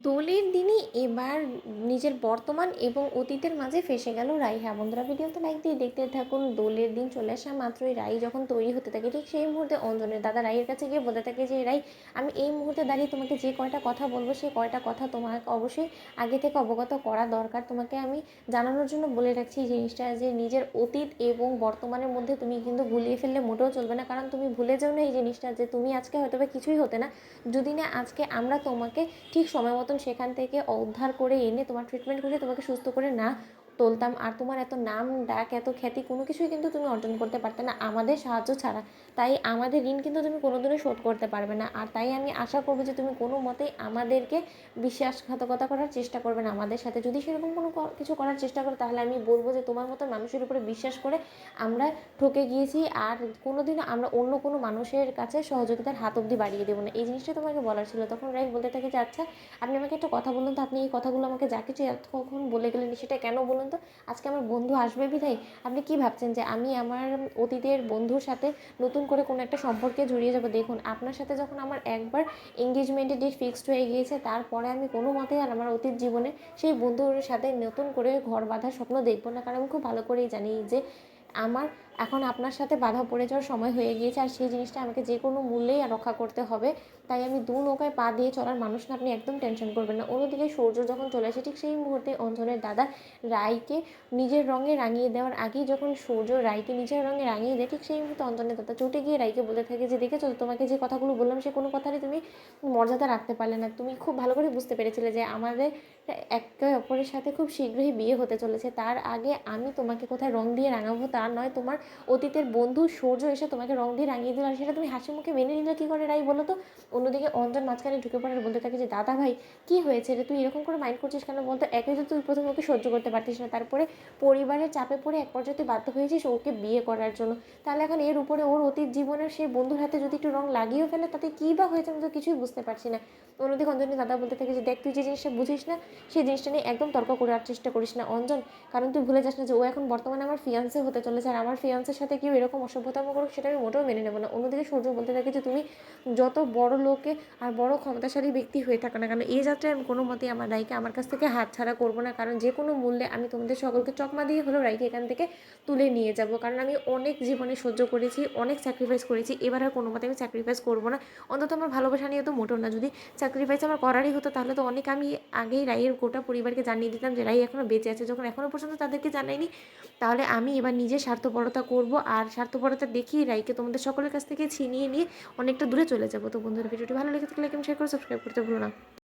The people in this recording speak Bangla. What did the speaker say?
দোলের দিনই এবার নিজের বর্তমান এবং অতীতের মাঝে ফেঁসে গেল রাই। হ্যাঁ বন্ধুরা, ভিডিওতে লাইক দিয়ে দেখতে থাকুন। দোলের দিন চলে আসা মাত্রই রাই যখন তৈরি হতে থাকে, ঠিক সেই মুহূর্তে অঞ্জনের দাদা রাইয়ের কাছে গিয়ে বলতে থাকে যে রাই, আমি এই মুহূর্তে দাঁড়িয়ে তোমাকে যে কয়টা কথা বলবো সেই কয়টা কথা তোমাকে অবশ্যই আগে থেকে অবগত করা দরকার। তোমাকে আমি জানানোর জন্য বলে রাখছি এই জিনিসটা, যে নিজের অতীত এবং বর্তমানের মধ্যে তুমি কিন্তু গুলিয়ে ফেললে মোটেও চলবে না। কারণ তুমি ভুলে যাও না এই জিনিসটা, যে তুমি আজকে হয়তো বা কিছুই হতে না যদি না আজকে আমরা তোমাকে ঠিক সময় মতন সেখান থেকে উদ্ধার করে এনে তোমার ট্রিটমেন্ট করে তোমাকে সুস্থ করে না তুলতাম, আর তোমার এত নাম ডাক এত খ্যাতি কোনো কিছুই কিন্তু তুমি অর্জন করতে পারতে না আমাদের সাহায্য ছাড়া। তাই আমাদের ঋণ কিন্তু তুমি কোনোদিনও শোধ করতে পারবে না। আর তাই আমি আশা করবো যে তুমি কোনো মতেই আমাদেরকে বিশ্বাসঘাতকতা করার চেষ্টা করবে না আমাদের সাথে। যদি সেরকম কোনো কিছু করার চেষ্টা করো তাহলে আমি বলবো যে তোমার মতো মানুষের উপরে বিশ্বাস করে আমরা ঠকে গিয়েছি, আর কোনোদিনও আমরা অন্য কোনো মানুষের কাছে সহযোগিতার হাত অবধি বাড়িয়ে দেবো না। এই জিনিসটা তোমাকে বলার ছিল। তখন রাই বলতে থাকে যে আচ্ছা, আপনি আমাকে একটা কথা বলুন তো, আপনি এই কথাগুলো আমাকে যা কিছু এতক্ষণ বলে গেলেন সেটা কেন বলুন তো? আজকে আমার বন্ধু আসবে বিধায় আপনি কি ভাবছেন যে আমি আমার অতীতের বন্ধুর সাথে নতুন করে কোনো একটা সম্পর্কে জড়িয়ে যাবো? দেখুন, আপনার সাথে যখন আমার একবার এঙ্গেজমেন্টের ডেট ফিক্সড হয়ে গিয়েছে, তারপরে আমি কোনো মতেই আর আমার অতীত জীবনে সেই বন্ধুর সাথে নতুন করে ঘর বাঁধার স্বপ্ন দেখবো না। কারণ আমি খুব ভালো করেই জানি যে আমার এখন আপনার সাথে বাধা পড়ে যাওয়ার সময় হয়ে গিয়েছে, আর সেই জিনিসটা আমাকে যে কোনো মূল্যেই রক্ষা করতে হবে। তাই আমি দু নৌকায় পা দিয়ে চলার মানুষ না, আপনি একদম টেনশন করবেন না। অন্যদিকে সূর্য যখন চলে আসে ঠিক সেই মুহূর্তে অঞ্জনের দাদা রাইকে নিজের রঙে রাঙিয়ে দেওয়ার আগেই, যখন সূর্য রাইকে নিজের রঙে রাঙিয়ে দেয় ঠিক সেই মুহূর্তে অঞ্জনের দাদা চটে গিয়ে রাইকে বলতে থাকে যে দেখেছো, তোমাকে যে কথাগুলো বললাম সে কোনো কথারই তুমি মর্যাদা রাখতে পারলে না। তুমি খুব ভালো করে বুঝতে পেরেছিলে যে আমাদের একে অপরের সাথে খুব শীঘ্রই বিয়ে হতে চলেছে, তার আগে আমি তোমাকে কোথায় রং দিয়ে রাঙাবো তা নয়, তোমার অতীতের বন্ধু সূর্য এসে তোমাকে রং দিয়ে রাঙিয়ে দিল, আর সেটা তুমি হাসি মুখে মেনে নিলে কী করে রাই বলো তো? অন্যদিকে অঞ্জন মাঝখানে ঢুকে পড়ার বলতে থাকে যে দাদা ভাই, কী হয়েছে রে, তুই এরকম করে মাইন্ড করছিস কেন বলতো? একে তো তুই প্রথমে ওকে সহ্য করতে পারতিস না, তারপরে পরিবারের চাপে পড়ে এক পর্যায়ে তুই বাধ্য হয়েছিস ওকে বিয়ে করার জন্য। তাহলে এখন এর উপরে ওর অতীত জীবনের সেই বন্ধুর হাতে যদি একটু রং লাগিয়েও ফেলে তাতে কী বা হয়েছে, আমি তো কিছুই বুঝতে পারছি না। অন্যদিকে অঞ্জনের দাদা বলতে থাকে যে দেখ, তুই যে জিনিসটা বুঝিস না সেই জিনিসটা নিয়ে একদম তর্ক করার চেষ্টা করিস না অঞ্জন। কারণ তুই ভুলে যাস না যে ও এখন বর্তমানে আমার ফিয়ান্সে হতে চলেছে, আর আমার ফিয়ান্সের সাথে কেউ এরকম অসভ্যতাম করুক সেটা আমি মোটেও মেনে নেবো না। অন্যদিকে সূর্য বলতে থাকে যে তুমি যত বড় লোকে আর বড় ক্ষমতাশালী ব্যক্তি হয়ে থাকো না কেন, এই যাত্রায় আমি কোনো মতেই আমার রাইকে আমার কাছ থেকে হাত ছাড়া করবো না। কারণ যে কোনো মূল্যে আমি তোমাদের সকলকে চকমা দিয়ে হলেও রাইকে এখান থেকে তুলে নিয়ে যাব। কারণ আমি অনেক জীবনে সহ্য করেছি, অনেক স্যাক্রিফাইস করেছি, এবার আর কোনো মতে আমি স্যাক্রিফাইস করবো না। অন্তত আমার ভালোবাসা নিয়ে তো মোটেও না। যদি স্যাক্রিফাইস আমার করারই হতো তাহলে তো অনেক আমি আগেই রাইয়ের গোটা পরিবারকে জানিয়ে দিতাম যে রাই এখনও বেঁচে আছে। যখন এখনও পর্যন্ত তাদেরকে জানাইনি, তাহলে আমি এবার নিজের স্বার্থপরতা করব, আর স্বার্থপরতা দেখিয়ে রাইকে তোমাদের সকলের কাছ থেকে ছিনিয়ে নিয়ে অনেকটা দূরে চলে যাবো। তো বন্ধুরা, ভিডিওটি ভালো লেগে থাকলে লাইক এবং শেয়ার করে সাবস্ক্রাইব করতে ভুলো না।